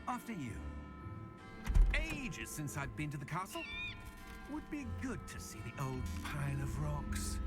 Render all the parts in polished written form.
After you. Ages since I've been to the castle. Would be good to see the old pile of rocks.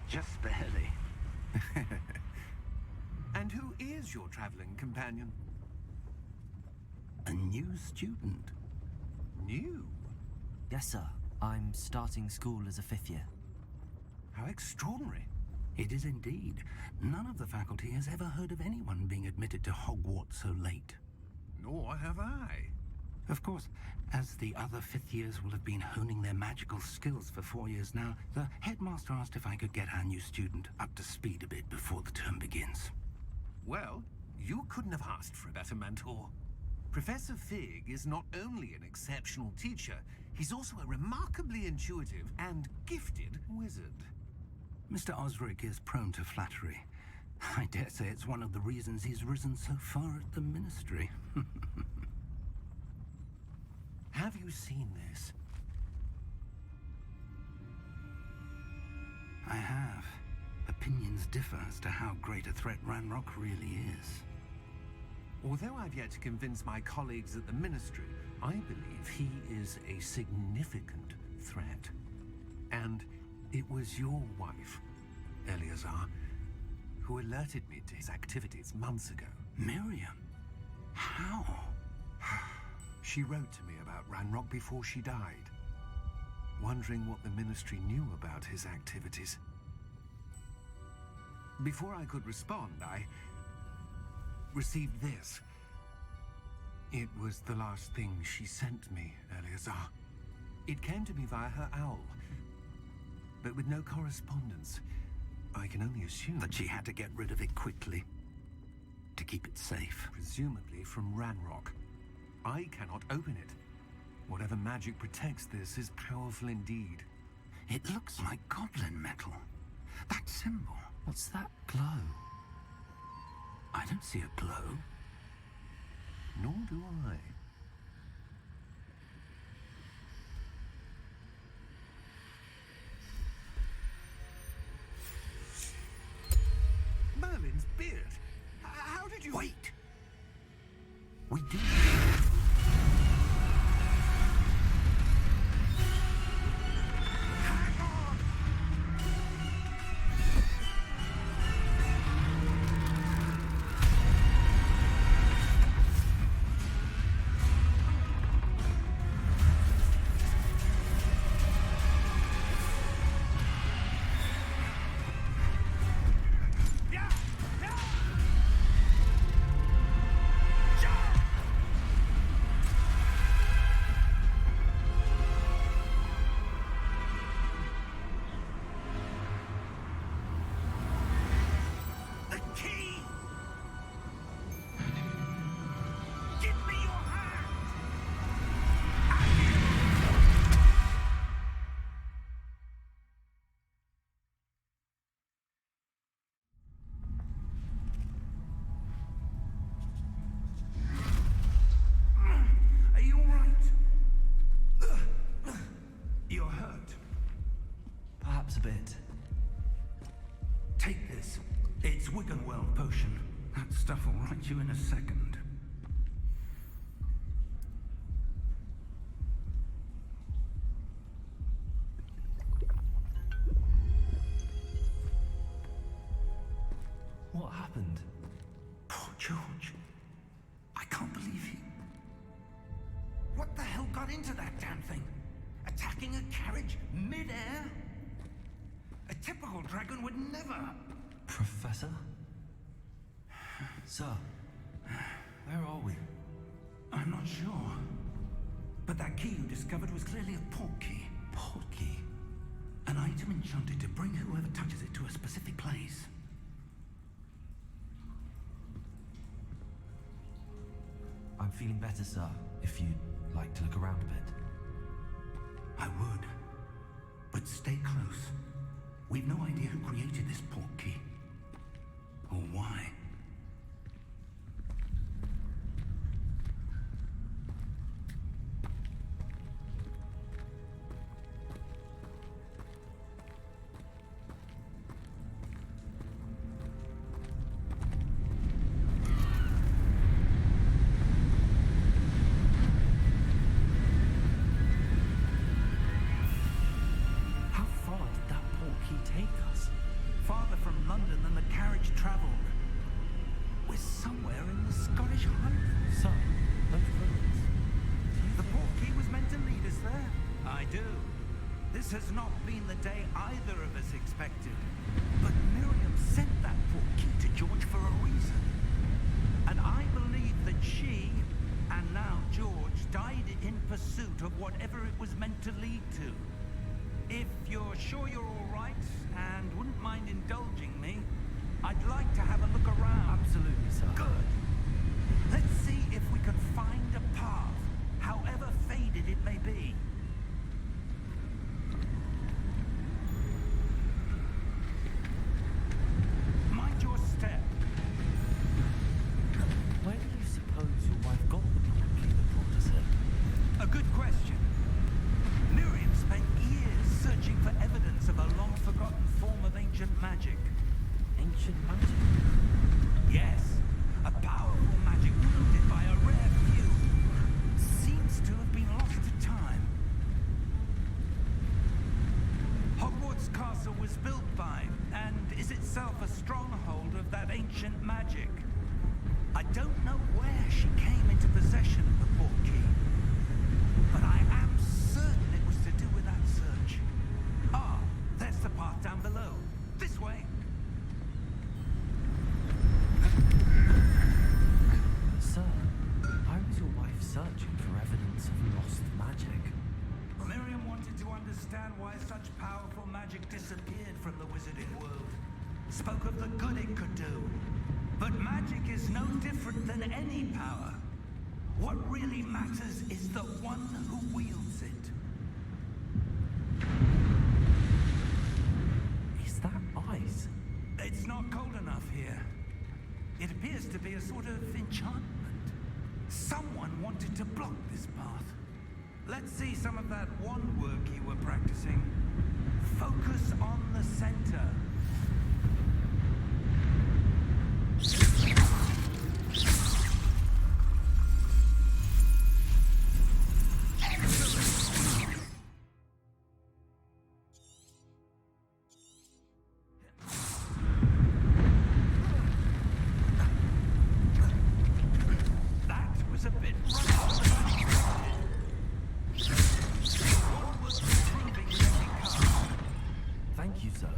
Just barely. And who is your traveling companion? A new student. New? Yes, sir. I'm starting school as a 5th year. How extraordinary. It is indeed. None of the faculty has ever heard of anyone being admitted to Hogwarts so late. Nor have I. Of course, as the other 5th years will have been honing their magical skills for 4 years now, the headmaster asked if I could get our new student up to speed a bit before the term begins. Well, you couldn't have asked for a better mentor. Professor Fig is not only an exceptional teacher, he's also a remarkably intuitive and gifted wizard. Mr. Osric is prone to flattery. I dare say it's one of the reasons he's risen so far at the ministry. Have you seen this? I have. Opinions differ as to how great a threat Ranrock really is. Although I've yet to convince my colleagues at the ministry, I believe he is a significant threat. And it was your wife, Eleazar, who alerted me to his activities months ago. Miriam? How? She wrote to me about Ranrock before she died, wondering what the ministry knew about his activities. Before I could respond, I received this. It was the last thing she sent me, Eleazar. It came to me via her owl, but with no correspondence. I can only assume that she had to get rid of it quickly, to keep it safe. Presumably from Ranrock. I cannot open it. Whatever magic protects this is powerful indeed. It looks like goblin metal. That symbol. What's that glow? I don't see a glow. Nor do I. Merlin's beard. How did you... Wait! We do... Perhaps a bit. Take this. It's Wiggenweld potion. That stuff will right you in a second. happened? Poor George. I can't believe he... What the hell got into that damn thing? Attacking a carriage mid-air? A typical dragon would never... Professor? Sir, where are we? I'm not sure. But that key you discovered was clearly a port key. Port key? An item enchanted to bring whoever touches it to a specific place. I'm feeling better, sir, if you'd like to look around a bit. I would. But stay close. We've no idea who created this port key. Or why. This has not been the day either of us expected. But Miriam sent that port key to George for a reason. And I believe that she, and now George, died in pursuit of whatever it was meant to lead to. If you're sure you're all right, and wouldn't mind indulging me, I'd like to have a look around. Absolutely, sir. Good. Let's see if we can find a path, however faded it may be. Mind your step. Where do you suppose your wife got the port key that brought us here? A good question. Miriam spent years searching for evidence of a long-forgotten form of ancient magic. Ancient magic? Yes, a powerful magic wielded by a rare few. Seems to have been lost to time. Hogwarts Castle was built by, and is itself a stronghold of that ancient magic. I don't know where she came into possession of the port key, but I am certain it was to do with that search. Ah, there's the path down below. This way. Sir, why was your wife searching for evidence of lost magic? Miriam wanted to understand why such powerful magic disappeared from the wizarding world. Spoke of the good it could do. But magic is no different than any power. What really matters is the one who wields it. Is that ice? It's not cold enough here. It appears to be a sort of enchantment. Someone wanted to block this path. Let's see some of that wand work you were practicing. Focus on the center. That was a bit rough. What was improving with every cut? Thank you, sir.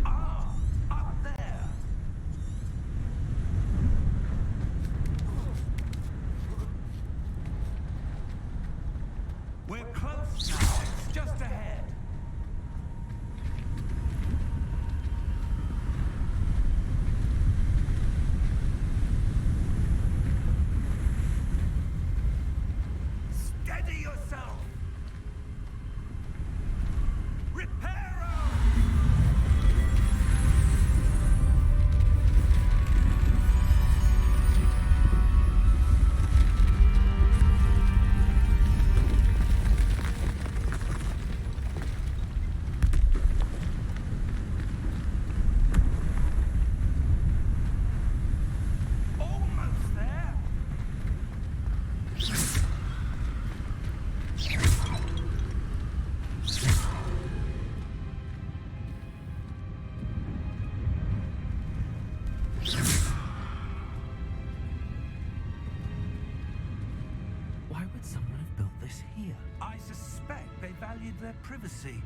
Ah, up there. We're close now. It's just ahead. valued their privacy.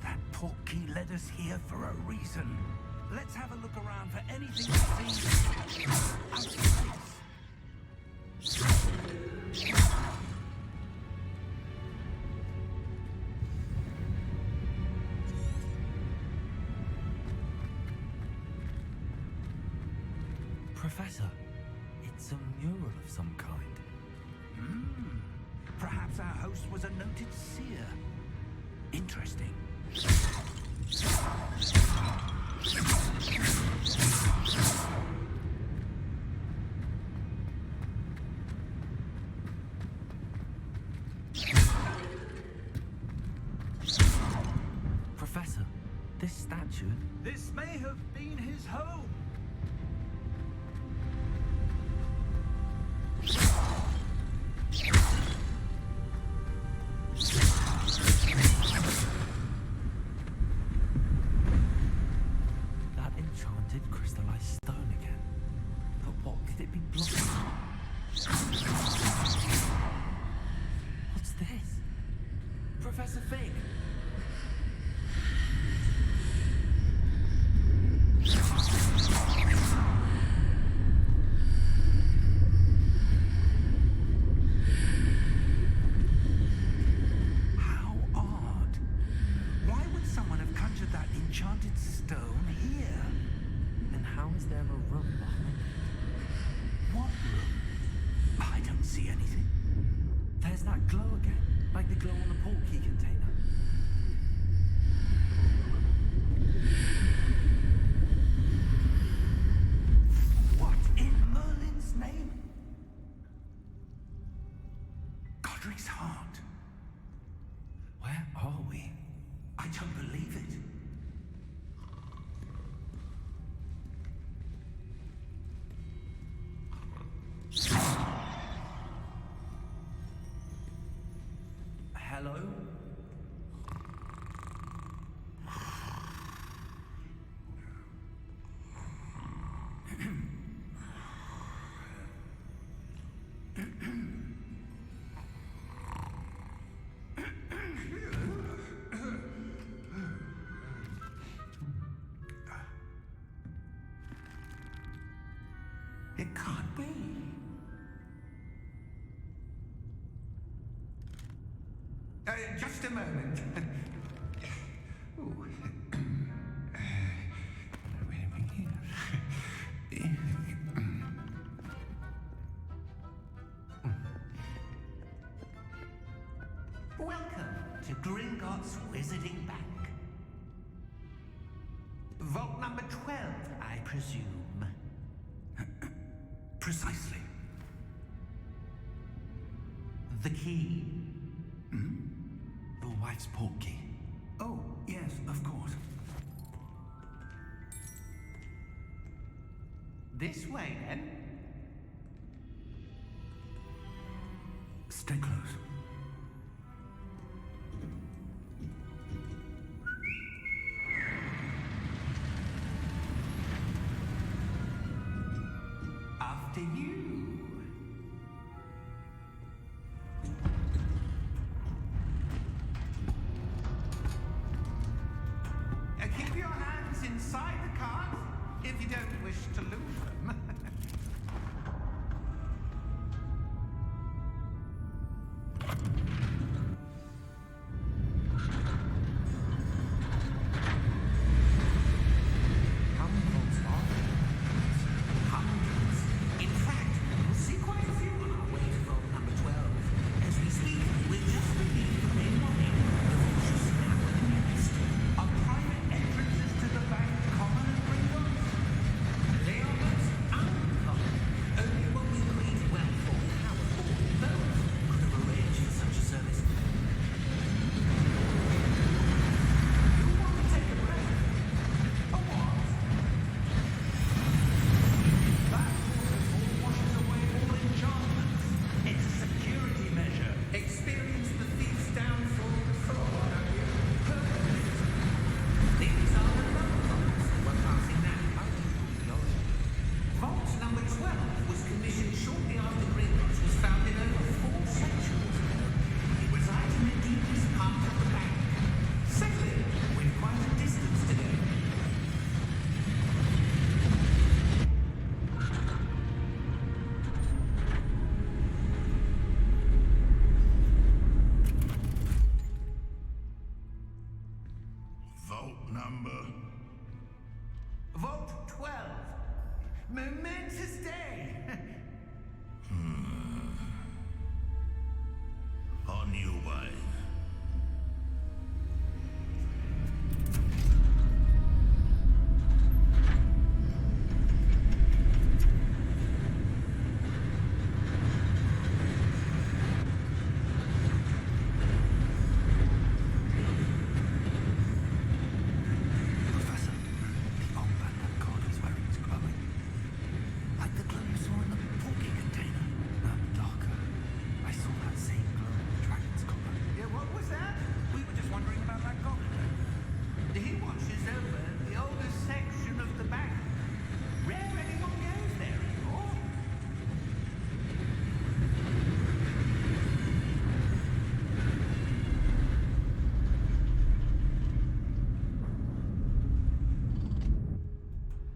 That portkey led us here for a reason. Let's have a look around for anything that seems out of place. Professor, it's a mural of some kind. Perhaps our host was a noted seer. Interesting. Professor, this statue... This may have been his home. That enchanted crystallized stone again. But what could it be blocking? What's this? Professor Fig! How odd. Why would someone have conjured that enchanted stone here? And how is there a room behind it? What room? I don't see anything. There's that glow again, like the glow on the portkey container. What in Merlin's name? Godric's heart. Where are we? I don't believe it. Hello? It can't be. Just a moment. Ooh. Wait a minute here. Welcome to Gringotts Wizarding Bank. Vault number 12, I presume. Precisely. The key. Your wife's portkey. Oh, yes, of course. This way, then. Stay close. After you. Keep your hands inside the cart if you don't wish to lose them. How many vaults are there? Hundreds. In fact, we'll see quite a few on our way to vault number 12. As we speak, we're just beginning the main lobby. The vaults just now are the nearest. Are private entrances to the bank common at Gringotts? They are most number? Vault 12. Momentous day. On you, wife. Professor, the armband that God is wearing is glowing. Like the glow you saw in the porky container. No, darker. I saw that same glow in the dragon's collar. Yeah, what was that? We were just wondering about that goblin. He watches over the oldest section of the bank. Rare anyone goes there anymore.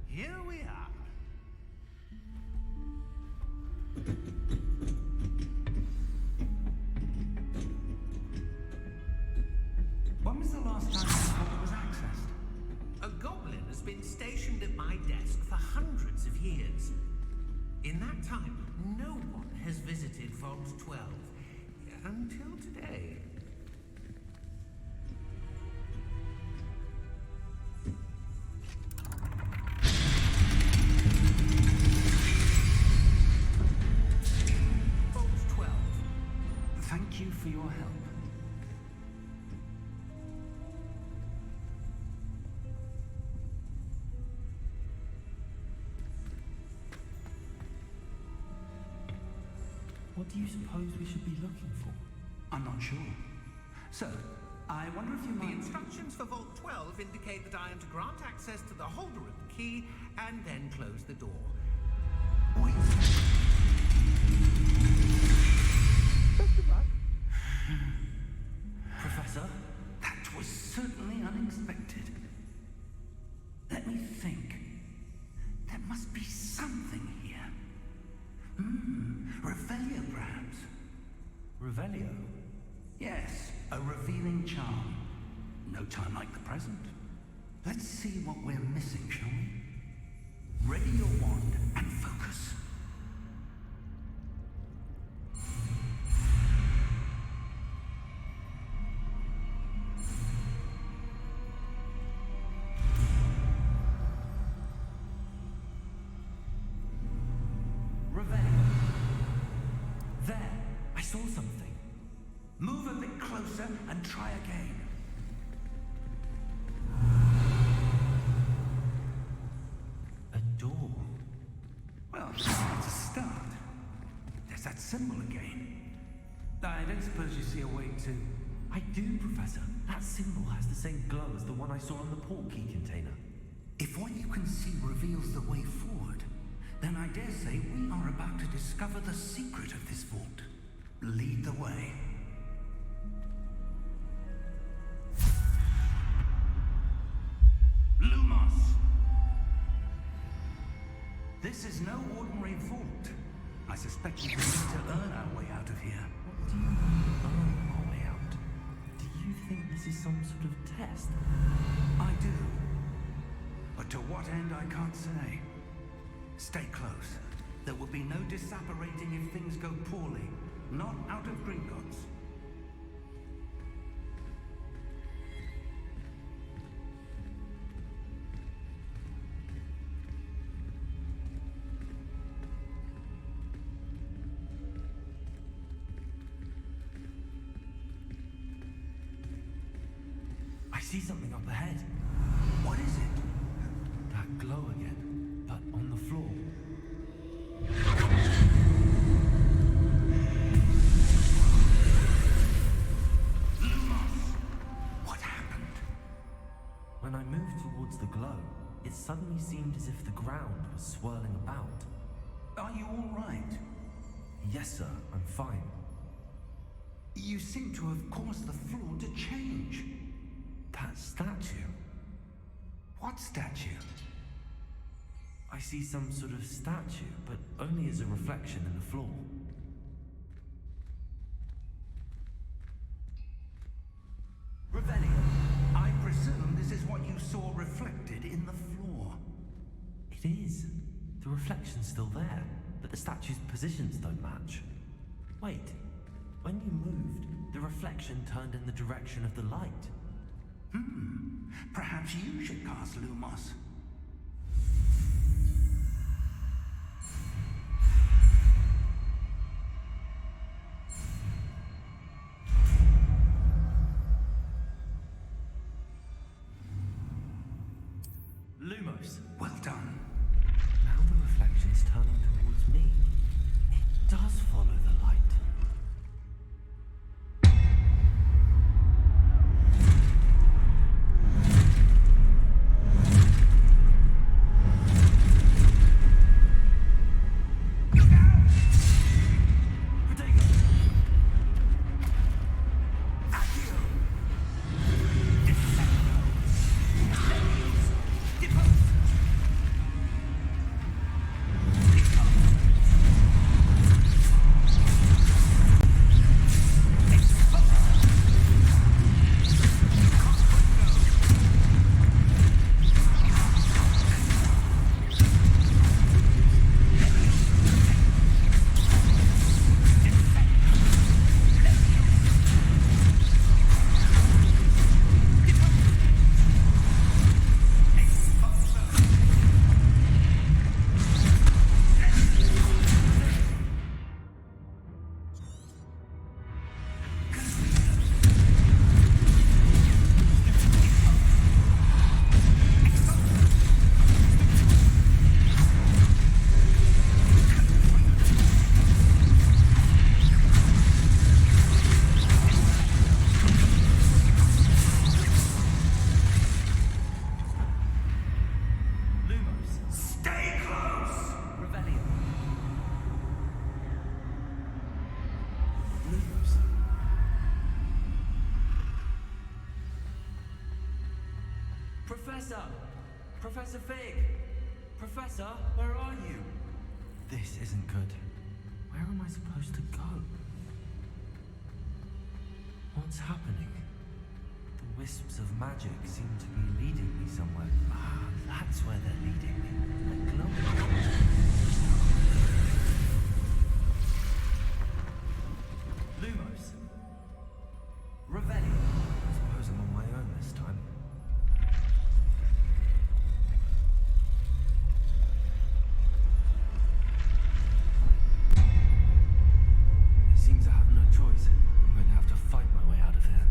Here we are. When was the last time this vault was accessed? A goblin has been stationed at my desk for hundreds of years. In that time, no one has visited Vault 12 until today. Vault 12. Thank you for your help. What do you suppose we should be looking for? I'm not sure. So, I wonder if you The might... instructions for Vault 12 indicate that I am to grant access to the holder of the key and then close the door. Wait. Professor? That was certainly unexpected. Let me think. There must be something here. Revelio, perhaps. Revelio? Yes, a revealing charm. No time like the present. Let's see what we're missing, shall we? Ready your wand and focus. Revelio. There, I saw something. Move a bit closer and try again. A door. Well, that's a start. There's that symbol again. I don't suppose you see a way to... I do, Professor. That symbol has the same glow as the one I saw in the port key container. If what you can see reveals the way forward, then I dare say we are about to discover the secret of this vault. Lead the way. Lumos! This is no ordinary vault. I suspect we need to earn our way out of here. What do you mean, earn our way out? Do you think this is some sort of test? I do. But to what end, I can't say. Stay close. There will be no disapparating if things go poorly. Not out of Gringotts. I see something up ahead. What is it? That glow again, but on the floor. Lumos! What happened? When I moved towards the glow, it suddenly seemed as if the ground was swirling about. Are you all right? Yes, sir, I'm fine. You seem to have caused the floor to change. That statue. What statue? I see some sort of statue, but only as a reflection in the floor. Revelio, I presume this is what you saw reflected in the floor. It is. The reflection's still there, but the statue's positions don't match. Wait, when you moved, the reflection turned in the direction of the light. Perhaps you should cast Lumos. Lumos. Well done. Now the reflection's turning towards me. It does follow the light. Professor Fig! Professor, where are you? This isn't good. Where am I supposed to go? What's happening? The wisps of magic seem to be leading me somewhere. Ah, that's where they're leading me. They're glowing. Lumos. Revelio. I suppose I'm on my own this time. Seems I have no choice. I'm going to have to fight my way out of here.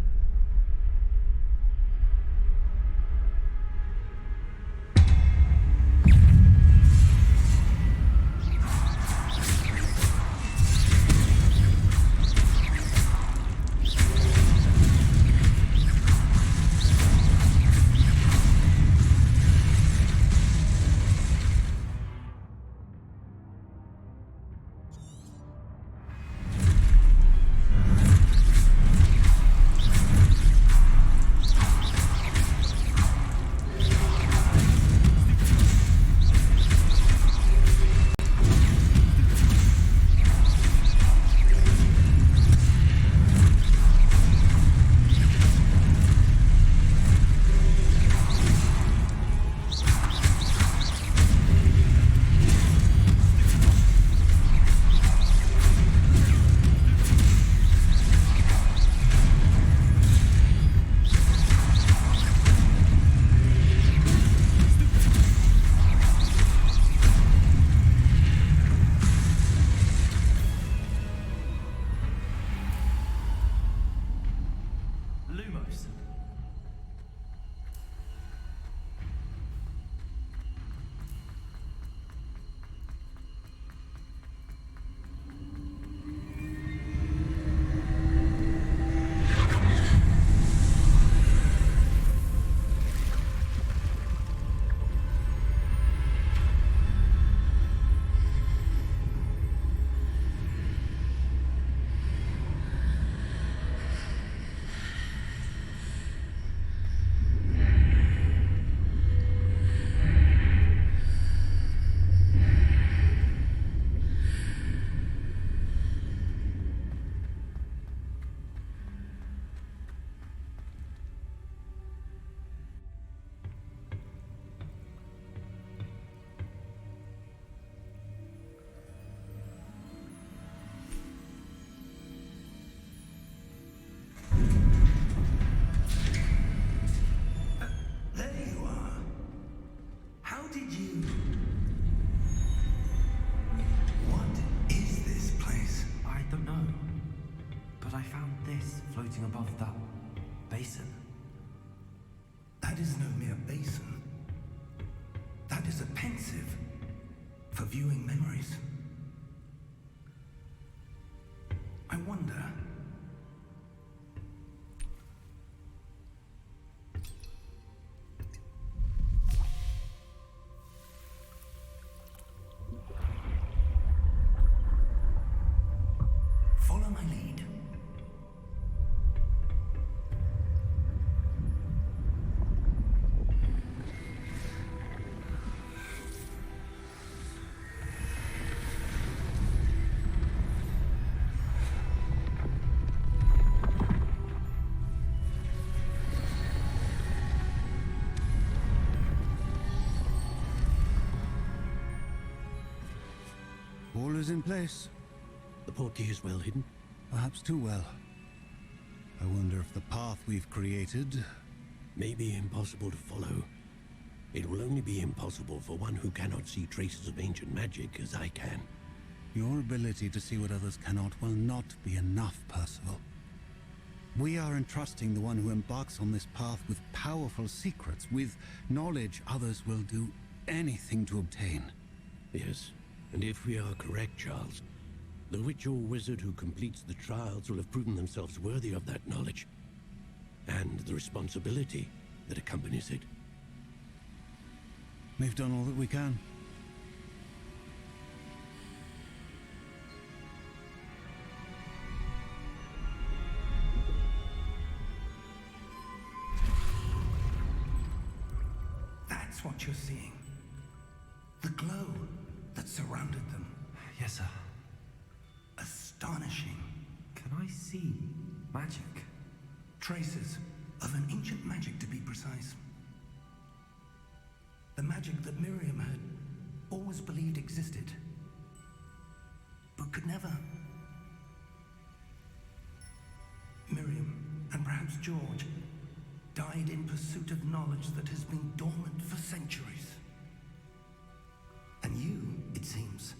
basin. That is no mere basin. That is a pensive for viewing memories. I wonder... Follow my lead. All is in place. The portkey is well hidden. Perhaps too well. I wonder if the path we've created... May be impossible to follow. It will only be impossible for one who cannot see traces of ancient magic as I can. Your ability to see what others cannot will not be enough, Percival. We are entrusting the one who embarks on this path with powerful secrets, with knowledge others will do anything to obtain. Yes, and if we are correct, Charles, the witch or wizard who completes the trials will have proven themselves worthy of that knowledge, and the responsibility that accompanies it. We've done all that we can. That's what you're seeing. The glow that surrounded them. Yes, sir. Astonishing. Can I see magic? Traces of an ancient magic, to be precise. The magic that Miriam had always believed existed, but could never. Miriam, and perhaps George, died in pursuit of knowledge that has been dormant for centuries. And you, it seems,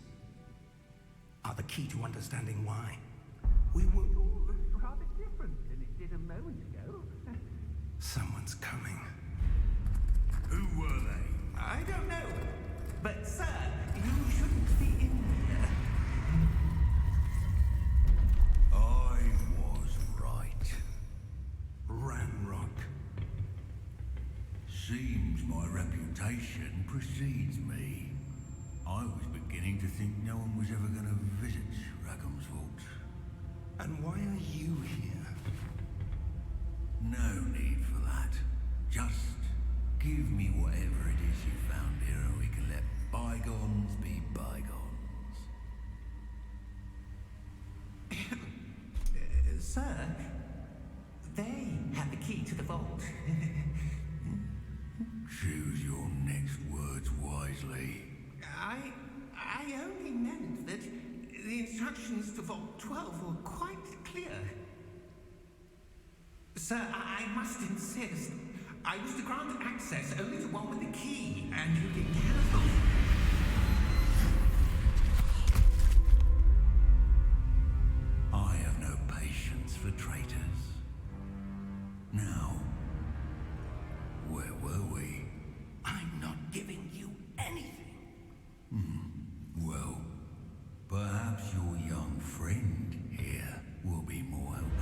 are the key to understanding why. We were all rather different than it did a moment ago. Someone's coming. Who were they? I don't know. But, sir, you shouldn't be in here. I was right. Ranrock. Seems my reputation precedes me. I was beginning to think no one was ever going to visit Rackham's vault. And why are you here? No need for that. Just give me whatever it is you found here and we can let bygones be bygones. Sir, they have the key to the vault. Choose your next words wisely. I only meant that the instructions to Vault 12 were quite clear. Sir, I must insist. I was to grant access only to one with the key, and you did cancel. I have no patience for traitors. Now, where were we? I'm not giving you anything. Well, perhaps your young friend here will be more helpful.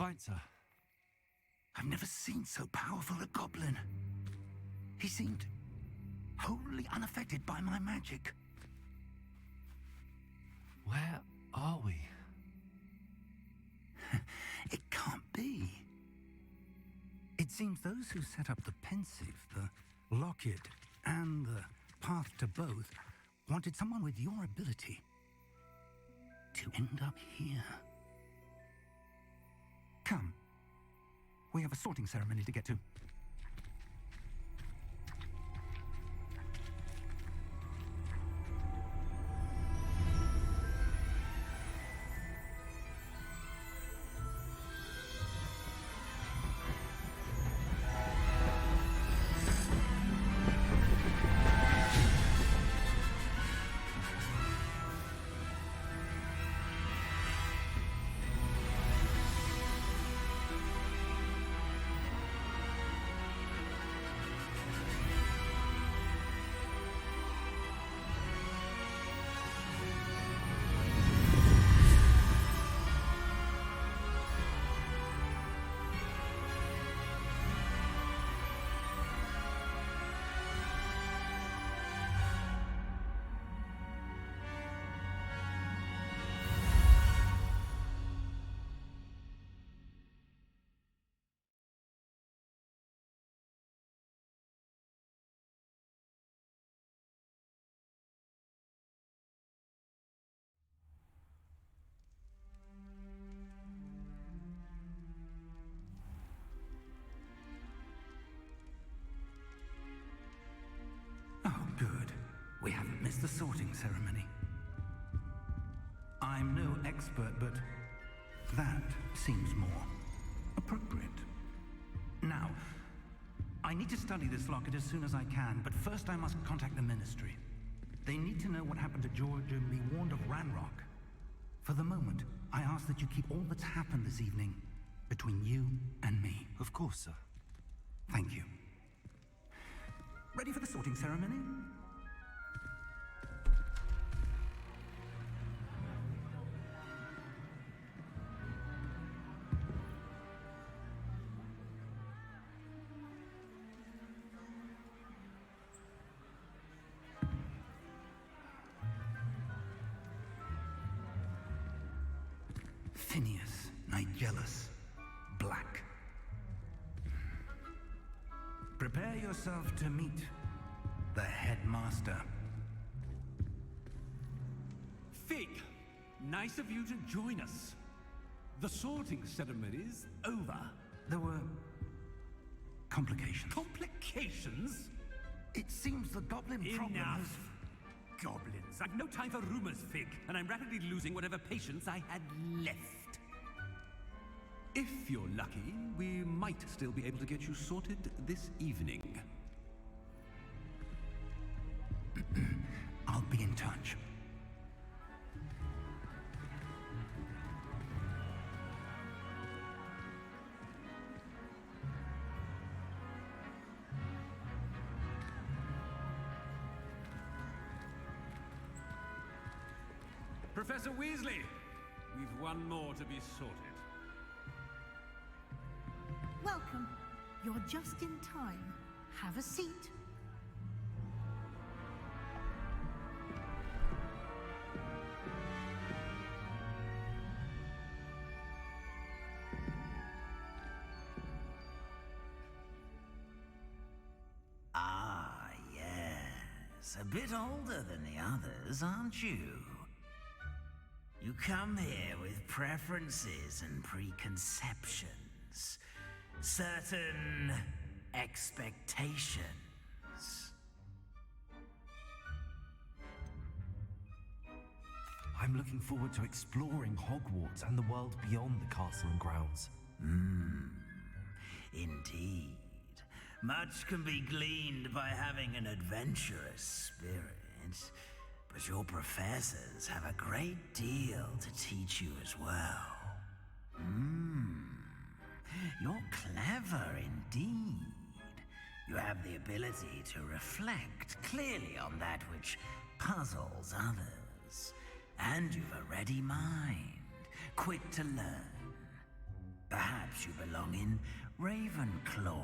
right, sir. I've never seen so powerful a goblin. He seemed wholly unaffected by my magic. Where are we? It can't be. It seems those who set up the Pensive, the Locket, and the Path to Both wanted someone with your ability to end up here. Come. We have a sorting ceremony to get to. Oh, good. We haven't missed the sorting ceremony. I'm no expert, but that seems more appropriate. Now, I need to study this locket as soon as I can, but first I must contact the Ministry. They need to know what happened to George and be warned of Ranrock. For the moment, I ask that you keep all that's happened this evening between you and me. Of course, sir. Thank you. Ready for the sorting ceremony? Phineas, Nigellus, Black. Prepare yourself to meet the headmaster. Fig, nice of you to join us. The sorting ceremony's over. There were complications. Complications? It seems the goblin problem Enough. is... Goblins. I've no time for rumors, Fig, and I'm rapidly losing whatever patience I had left. If you're lucky, we might still be able to get you sorted this evening. I'll be in touch. Professor Weasley, we've one more to be sorted. Welcome. You're just in time. Have a seat. Ah, yes. A bit older than the others, aren't you? You come here with preferences and preconceptions. Certain expectations. I'm looking forward to exploring Hogwarts and the world beyond the castle and grounds. Indeed. Much can be gleaned by having an adventurous spirit, but your professors have a great deal to teach you as well. You're clever indeed. You have the ability to reflect clearly on that which puzzles others. And you've a ready mind, quick to learn. Perhaps you belong in Ravenclaw.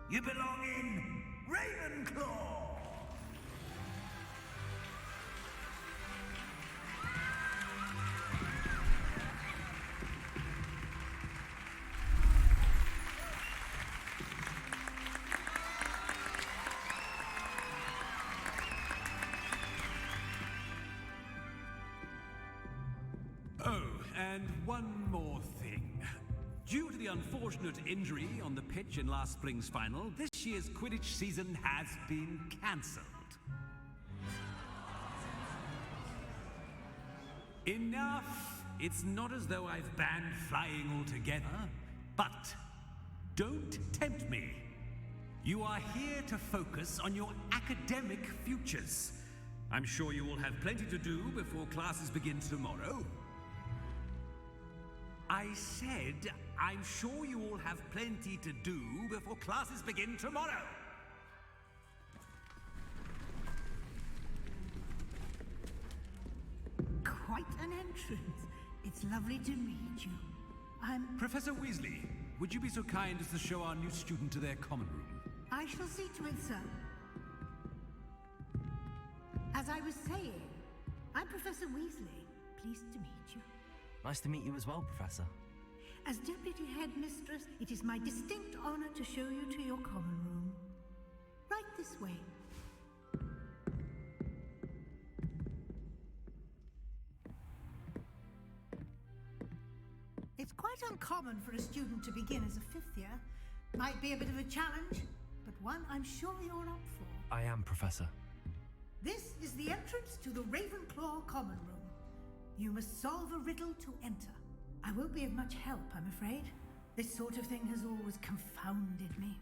You belong in Ravenclaw! Oh, and one more thing. Due to the unfortunate injury on the pitch in last spring's final, this year's Quidditch season has been cancelled. Enough! It's not as though I've banned flying altogether, but don't tempt me. You are here to focus on your academic futures. I'm sure you will have plenty to do before classes begin tomorrow. I said, I'm sure you all have plenty to do before classes begin tomorrow. Quite an entrance. It's lovely to meet you. I'm... Professor Weasley, would you be so kind as to show our new student to their common room? I shall see to it, sir. As I was saying, I'm Professor Weasley. Pleased to meet you. Nice to meet you as well, Professor. As Deputy Headmistress, it is my distinct honor to show you to your common room. Right this way. It's quite uncommon for a student to begin as a fifth year. Might be a bit of a challenge, but one I'm sure you're up for. I am, Professor. This is the entrance to the Ravenclaw common room. You must solve a riddle to enter. I won't be of much help, I'm afraid. This sort of thing has always confounded me.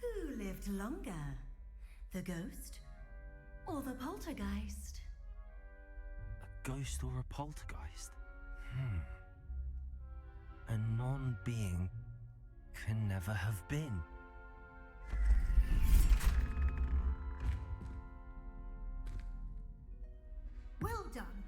Who lived longer? The ghost or the poltergeist? A ghost or a poltergeist? A non-being can never have been. Well done.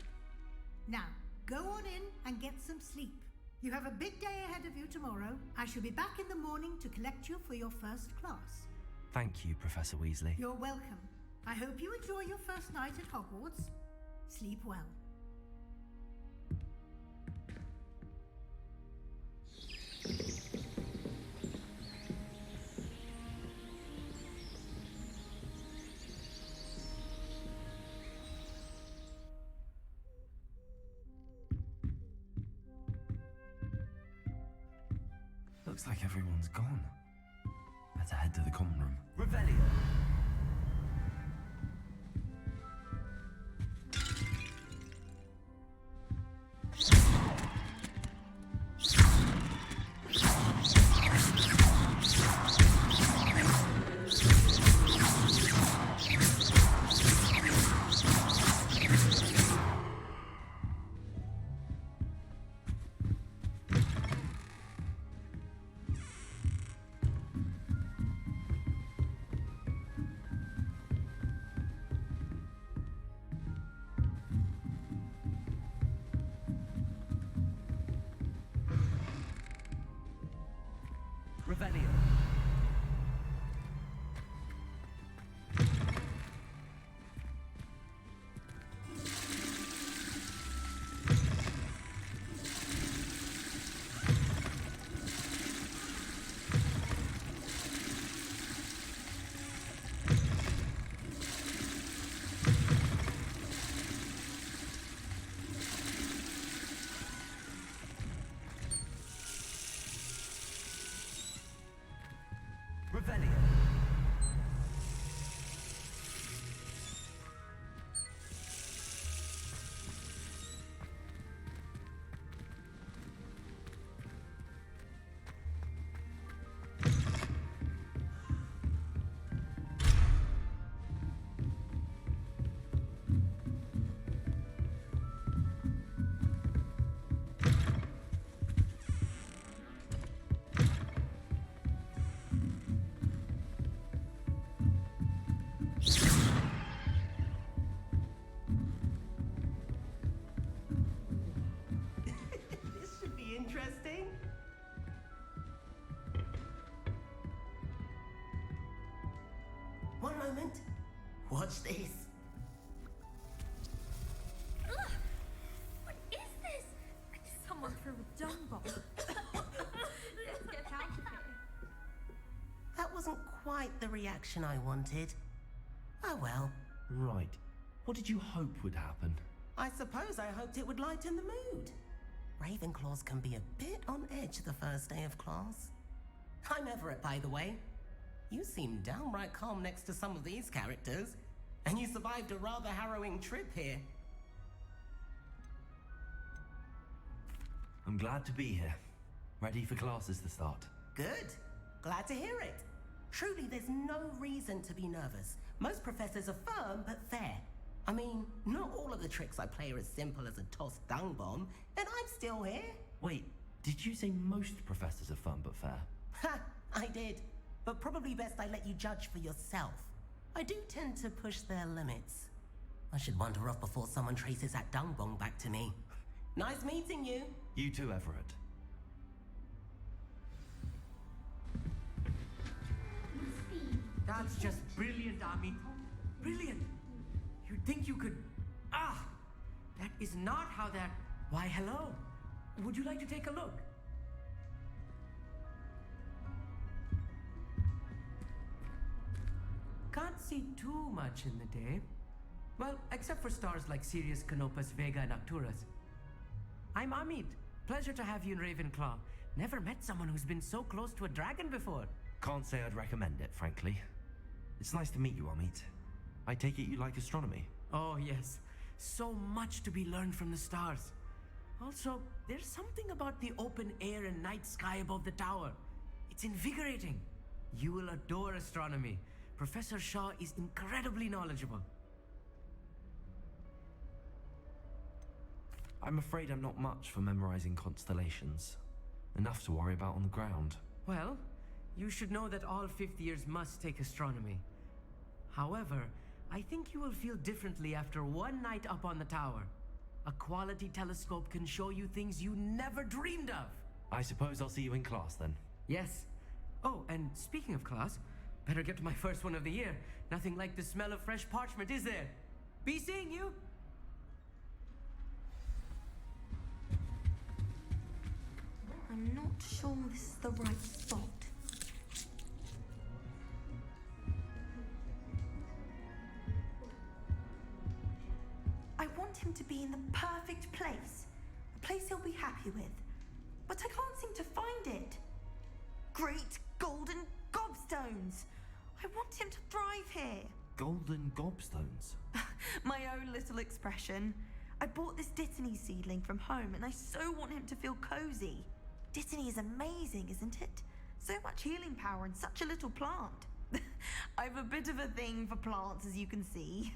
Now, go on in and get some sleep. You have a big day ahead of you tomorrow. I shall be back in the morning to collect you for your first class. Thank you, Professor Weasley. You're welcome. I hope you enjoy your first night at Hogwarts. Sleep well. Looks like everyone's gone. Better head to the common room. Revelio. Revelio. moment. Watch this. Ugh! What is this? Someone threw a dung bomb. Let's get out of here. That wasn't quite the reaction I wanted. Oh well. Right. What did you hope would happen? I suppose I hoped it would lighten the mood. Ravenclaws can be a bit on edge the first day of class. I'm Everett, by the way. You seem downright calm next to some of these characters, and you survived a rather harrowing trip here. I'm glad to be here. Ready for classes to start. Good. Glad to hear it. Truly, there's no reason to be nervous. Most professors are firm but fair. I mean, not all of the tricks I play are as simple as a tossed dung bomb, and I'm still here. Wait, did you say most professors are fun but fair? Ha! I did. But probably best I let you judge for yourself. I do tend to push their limits. I should wander off before someone traces that dung bomb back to me. Nice meeting you. You too, Everett. That's just brilliant, Ami. Brilliant. You'd think you could... Ah! That is not how that... Why, hello. Would you like to take a look? Can't see too much in the day. Well, except for stars like Sirius, Canopus, Vega, and Arcturus. I'm Amit. Pleasure to have you in Ravenclaw. Never met someone who's been so close to a dragon before. Can't say I'd recommend it, frankly. It's nice to meet you, Amit. I take it you like astronomy? Oh, yes. So much to be learned from the stars. Also, there's something about the open air and night sky above the tower. It's invigorating. You will adore astronomy. Professor Shaw is incredibly knowledgeable. I'm afraid I'm not much for memorizing constellations. Enough to worry about on the ground. Well, you should know that all fifth years must take astronomy. However, I think you will feel differently after one night up on the tower. A quality telescope can show you things you never dreamed of. I suppose I'll see you in class then. Yes. Oh, and speaking of class, better get to my first one of the year. Nothing like the smell of fresh parchment, is there? Be seeing you. I'm not sure this is the right spot. I want him to be in the perfect place. A place he'll be happy with. But I can't seem to find it. Great golden gobstones! I want him to thrive here. Golden gobstones? My own little expression. I bought this Dittany seedling from home and I so want him to feel cozy. Dittany is amazing, isn't it? So much healing power in such a little plant. I've a bit of a thing for plants, as you can see.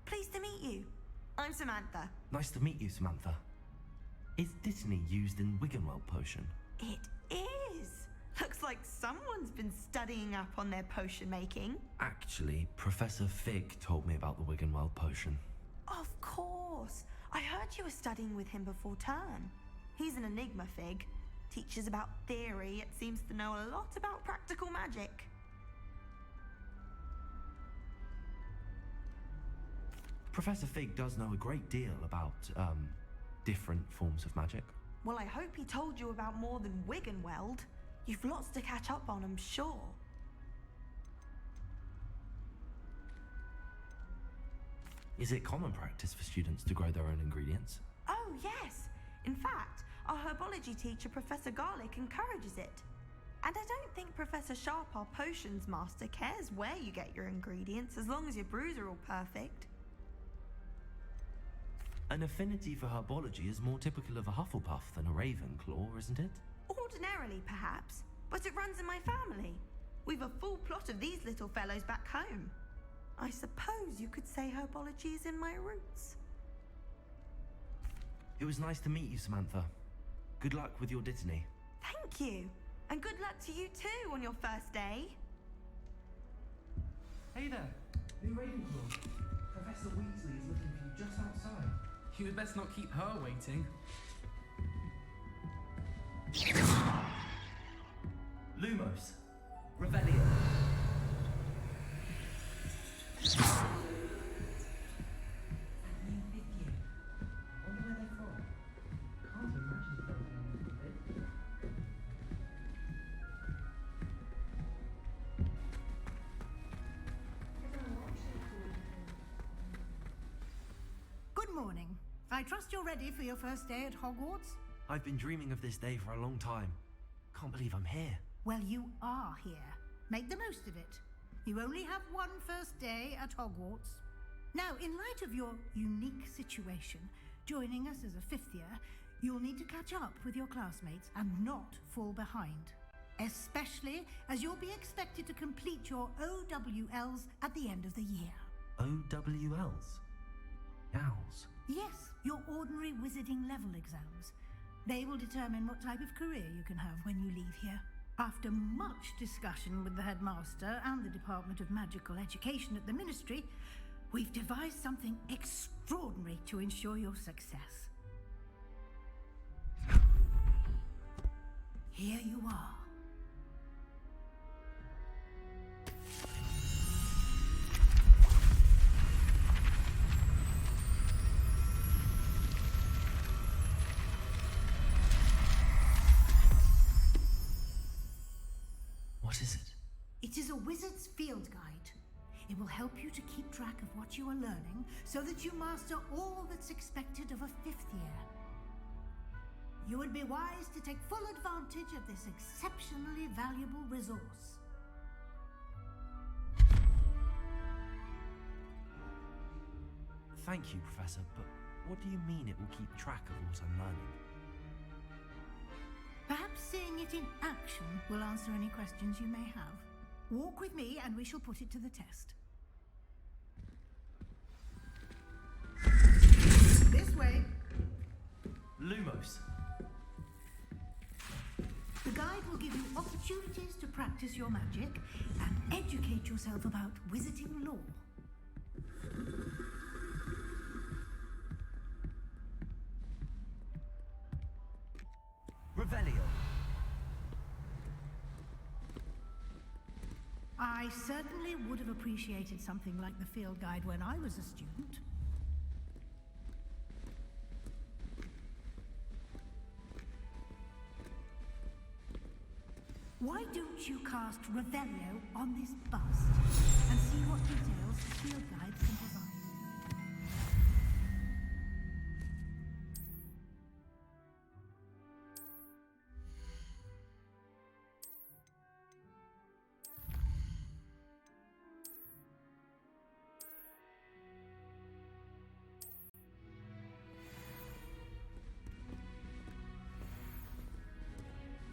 Pleased to meet you. I'm Samantha. Nice to meet you, Samantha. Is Dittany used in Wiggenweld potion? It is. Looks like someone's been studying up on their potion making. Actually, Professor Fig told me about the Wiggenweld potion. Of course. I heard you were studying with him before term. He's an enigma, Fig. Teaches about theory, yet seems to know a lot about practical magic. Professor Fig does know a great deal about, different forms of magic. Well, I hope he told you about more than Wiggenweld. You've lots to catch up on, I'm sure. Is it common practice for students to grow their own ingredients? Oh, yes. In fact, our herbology teacher, Professor Garlick, encourages it. And I don't think Professor Sharp, our potions master, cares where you get your ingredients, as long as your brews are all perfect. An affinity for herbology is more typical of a Hufflepuff than a Ravenclaw, isn't it? Ordinarily, perhaps, but it runs in my family. We've a full plot of these little fellows back home. I suppose you could say herbology is in my roots. It was nice to meet you, Samantha. Good luck with your Dittany. Thank you. And good luck to you too on your first day. Hey there. New Ravenclaw. Professor Weasley is looking for you just outside. You had best not keep her waiting. Lumos. Revelio. Good morning. I trust you're ready for your first day at Hogwarts? I've been dreaming of this day for a long time. Can't believe I'm here. Well, you are here. Make the most of it. You only have one first day at Hogwarts. Now, in light of your unique situation, joining us as a fifth year, you'll need to catch up with your classmates and not fall behind. Especially as you'll be expected to complete your OWLs at the end of the year. OWLs? Owls? Yes, your ordinary wizarding level exams. They will determine what type of career you can have when you leave here. After much discussion with the headmaster and the Department of Magical Education at the Ministry, we've devised something extraordinary to ensure your success. Here you are. What is it? It is a wizard's field guide. It will help you to keep track of what you are learning so that you master all that's expected of a fifth year. You would be wise to take full advantage of this exceptionally valuable resource. Thank you, Professor, but what do you mean it will keep track of what I'm learning? Perhaps seeing it in action will answer any questions you may have. Walk with me and we shall put it to the test. This way. Lumos. The guide will give you opportunities to practice your magic and educate yourself about wizarding lore. Revelio. I certainly would have appreciated something like the field guide when I was a student. Why don't you cast Revelio on this bust and see what details the field guides can provide?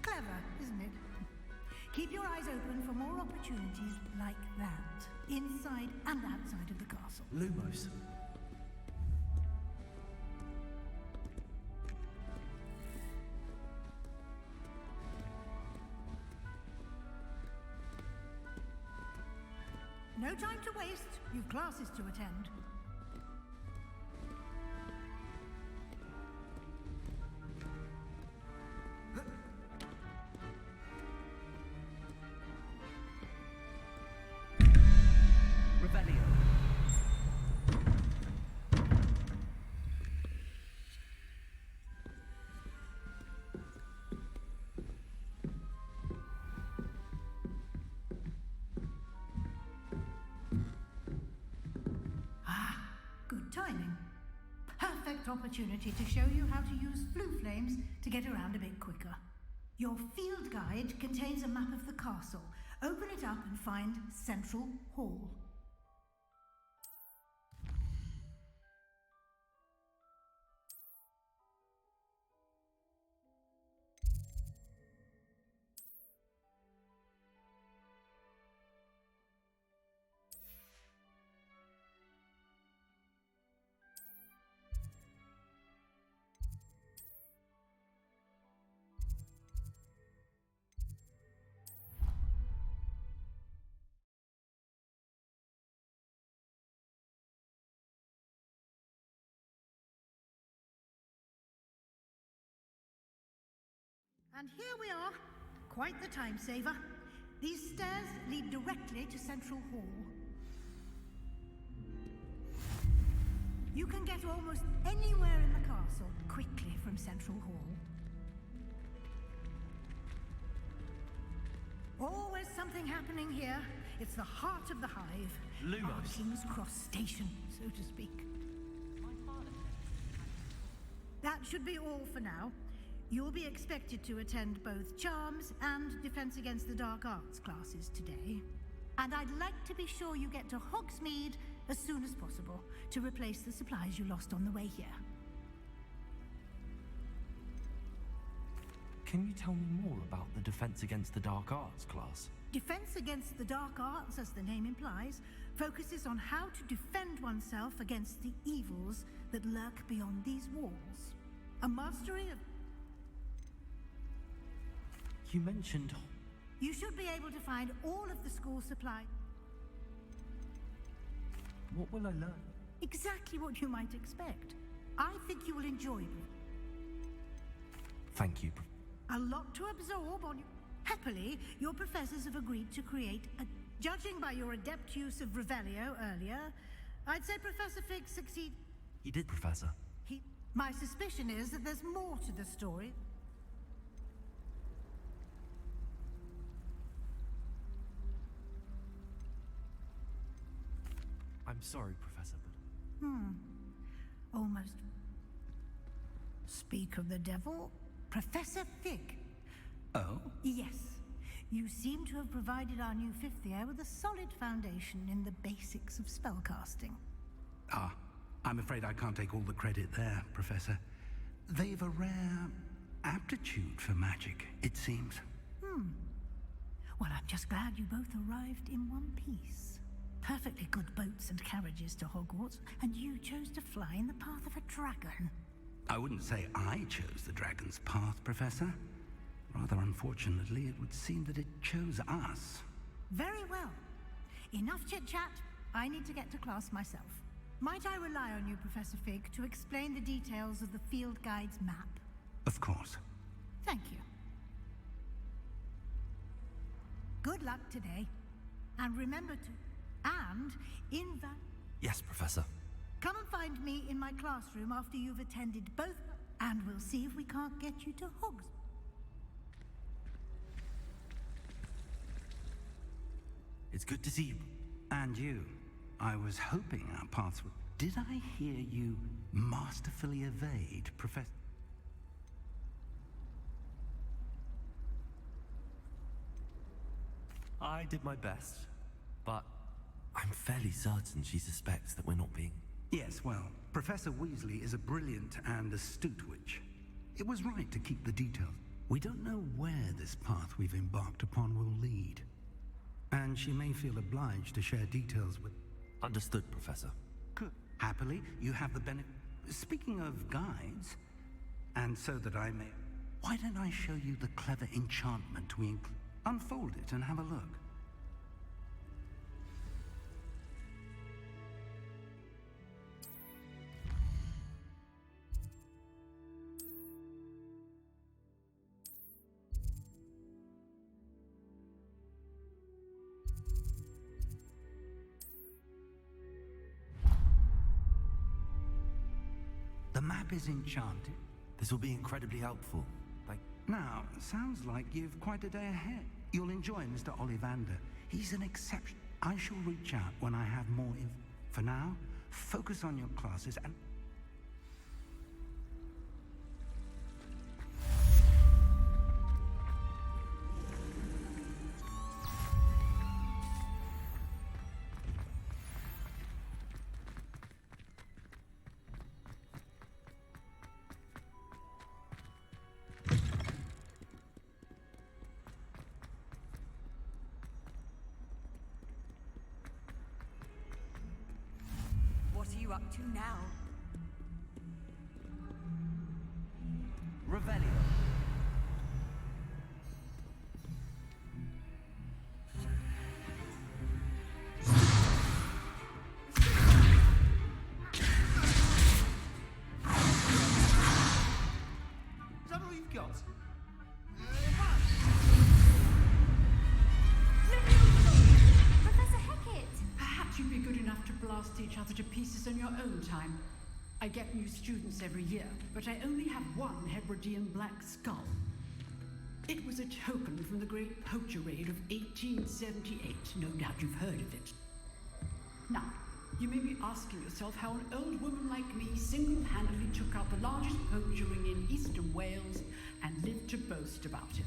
Clever, isn't it? Keep your eyes open for more opportunities like that, inside and outside of the castle. Lumos. No time to waste. You've classes to attend. Revelio. Good timing. Perfect opportunity to show you how to use blue flames to get around a bit quicker. Your field guide contains a map of the castle. Open it up and find Central Hall. And here we are. Quite the time saver. These stairs lead directly to Central Hall. You can get almost anywhere in the castle quickly from Central Hall. Always something happening here. It's the heart of the hive. Our King's Cross Station, so to speak. That should be all for now. You'll be expected to attend both Charms and Defense Against the Dark Arts classes today. And I'd like to be sure you get to Hogsmeade as soon as possible to replace the supplies you lost on the way here. Can you tell me more about the Defense Against the Dark Arts class? Defense Against the Dark Arts, as the name implies, focuses on how to defend oneself against the evils that lurk beyond these walls. A mastery of... You mentioned... You should be able to find all of the school supply... What will I learn? Exactly what you might expect. I think you will enjoy them. Thank you. A lot to absorb on you. Happily, your professors have agreed to create a... Judging by your adept use of Revelio earlier, I'd say Professor Fig succeed... He did, Professor. My suspicion is that there's more to the story. I'm sorry, Professor, but... Almost. Speak of the devil, Professor Fig. Oh? Yes. You seem to have provided our new fifth year with a solid foundation in the basics of spellcasting. Ah, I'm afraid I can't take all the credit there, Professor. They've a rare aptitude for magic, it seems. Well, I'm just glad you both arrived in one piece. Perfectly good boats and carriages to Hogwarts, and you chose to fly in the path of a dragon. I wouldn't say I chose the dragon's path, Professor. Rather unfortunately, it would seem that it chose us. Very well. Enough chit-chat. I need to get to class myself. Might I rely on you, Professor Fig, to explain the details of the field guide's map? Of course. Thank you. Good luck today. And remember to... Yes, Professor. Come and find me in my classroom after you've attended both, and we'll see if we can't get you to Hogs. It's good to see you. And you. I was hoping our paths would... Did I hear you masterfully evade, Professor? I did my best, but I'm fairly certain she suspects that we're not being... Yes, well, Professor Weasley is a brilliant and astute witch. It was right to keep the details. We don't know where this path we've embarked upon will lead. And she may feel obliged to share details with... Understood, Professor. Good. Happily, you have the benefit... Speaking of guides, and so that I may... Why don't I show you the clever enchantment we include? Unfold it and have a look. The map is enchanted. This will be incredibly helpful. Now, sounds like you've quite a day ahead. You'll enjoy Mr. Ollivander. He's an exception. I shall reach out when I have more info. For now, focus on your classes and... What are you up to now? Revelio. Is that all you've got? Professor Hackett! Perhaps you'd be good enough to blast each other to pieces on your own time. I get new students every year, but I only have one Hebridean black skull. It was a token from the Great Poacher Raid of 1878. No doubt you've heard of it. Now, you may be asking yourself how an old woman like me single-handedly took out the largest poacher ring in eastern Wales and lived to boast about it.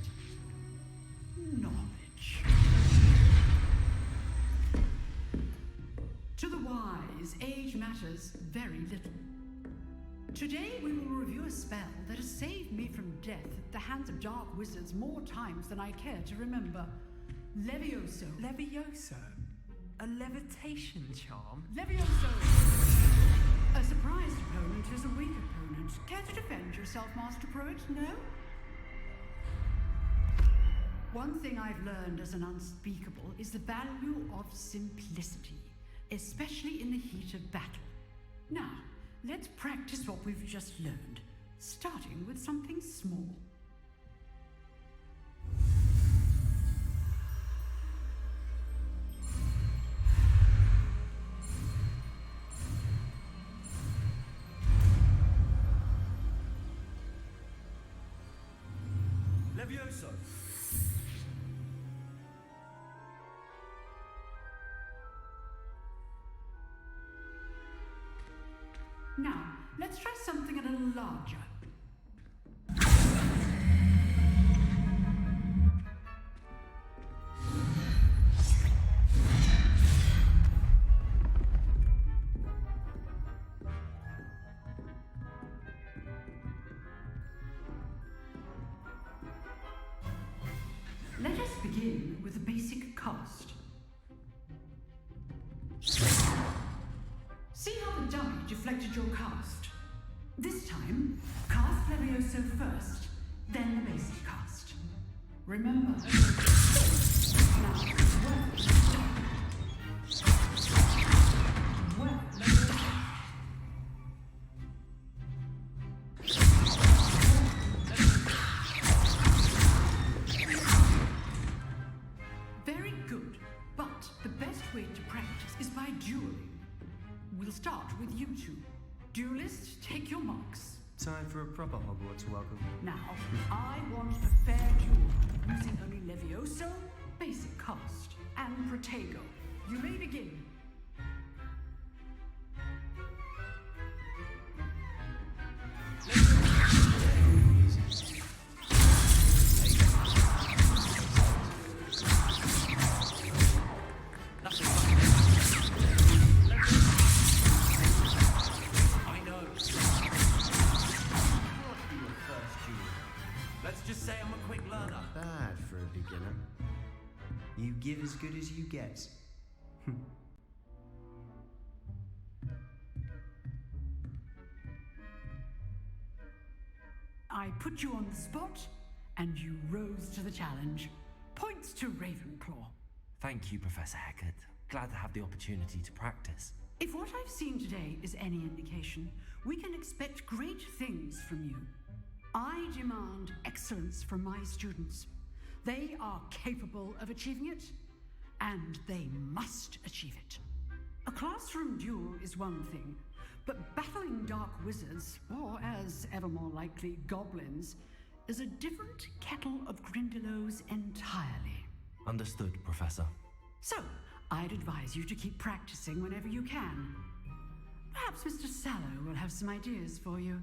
Knowledge. To the wise, age matters very little. Today we will review a spell that has saved me from death at the hands of dark wizards more times than I care to remember. Levioso. Levioso? A levitation charm? Levioso! A surprised opponent is a weak opponent. Care to defend yourself, Master Pruitt? No? One thing I've learned as an unspeakable is the value of simplicity, especially in the heat of battle. Now, let's practice what we've just learned, starting with something small. Levioso! Now, let's try something a little larger. Let us begin with a basic cast. See how the dummy deflected your cast? This time, cast Levioso first, then the basic cast. Remember, now, well, very good, but the best way to practice is by dueling. We'll start with you two. Duelists, take your marks. Time for a proper Hogwarts welcome. Now, I want a fair duel, using only Levioso, basic cast, and Protego. You may begin. You give as good as you get. I put you on the spot, and you rose to the challenge. Points to Ravenclaw. Thank you, Professor Hecat. Glad to have the opportunity to practice. If what I've seen today is any indication, we can expect great things from you. I demand excellence from my students. They are capable of achieving it, and they must achieve it. A classroom duel is one thing, but battling dark wizards, or as ever more likely, goblins, is a different kettle of Grindylows entirely. Understood, Professor. So, I'd advise you to keep practicing whenever you can. Perhaps Mr. Sallow will have some ideas for you.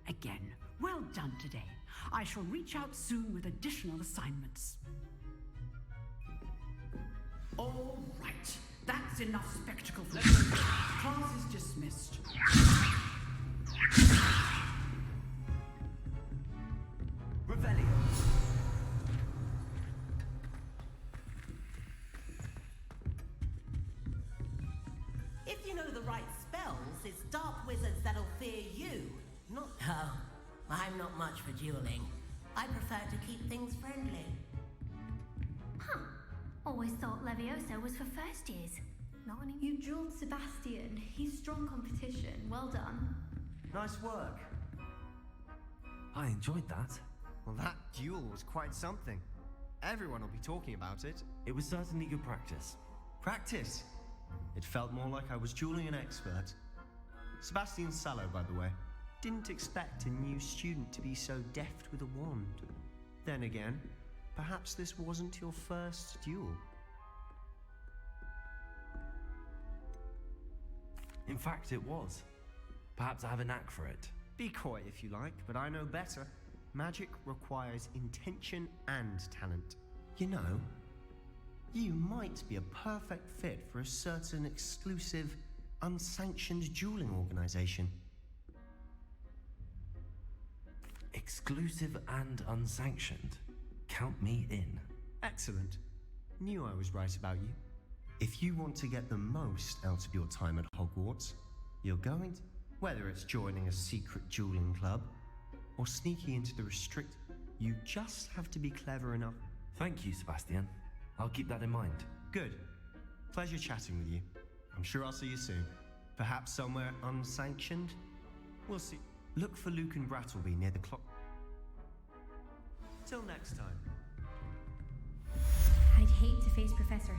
Again, well done today. I shall reach out soon with additional assignments. All right, that's enough spectacle for you. Class is dismissed. Revelio. If you know the right spells, it's dark wizards that'll fear you, not... Oh, I'm not much for dueling. I prefer to keep things friendly. Huh. Always thought Levioso was for first years. Not anymore. You dueled Sebastian. He's strong competition. Well done. Nice work. I enjoyed that. Well, that duel was quite something. Everyone will be talking about it. It was certainly good practice. Practice? It felt more like I was dueling an expert. Sebastian Sallow, by the way. Didn't expect a new student to be so deft with a wand. Then again, perhaps this wasn't your first duel. In fact, it was. Perhaps I have a knack for it. Be coy if you like, but I know better. Magic requires intention and talent. You know, you might be a perfect fit for a certain exclusive, unsanctioned dueling organization. Exclusive and unsanctioned. Count me in. Excellent. Knew I was right about you. If you want to get the most out of your time at Hogwarts, you're going to... Whether it's joining a secret dueling club or sneaking into the restrict, you just have to be clever enough. Thank you, Sebastian. I'll keep that in mind. Good. Pleasure chatting with you. I'm sure I'll see you soon. Perhaps somewhere unsanctioned? We'll see. Look for Luke and Brattleby near the clock. Till next time. I'd hate to face Professor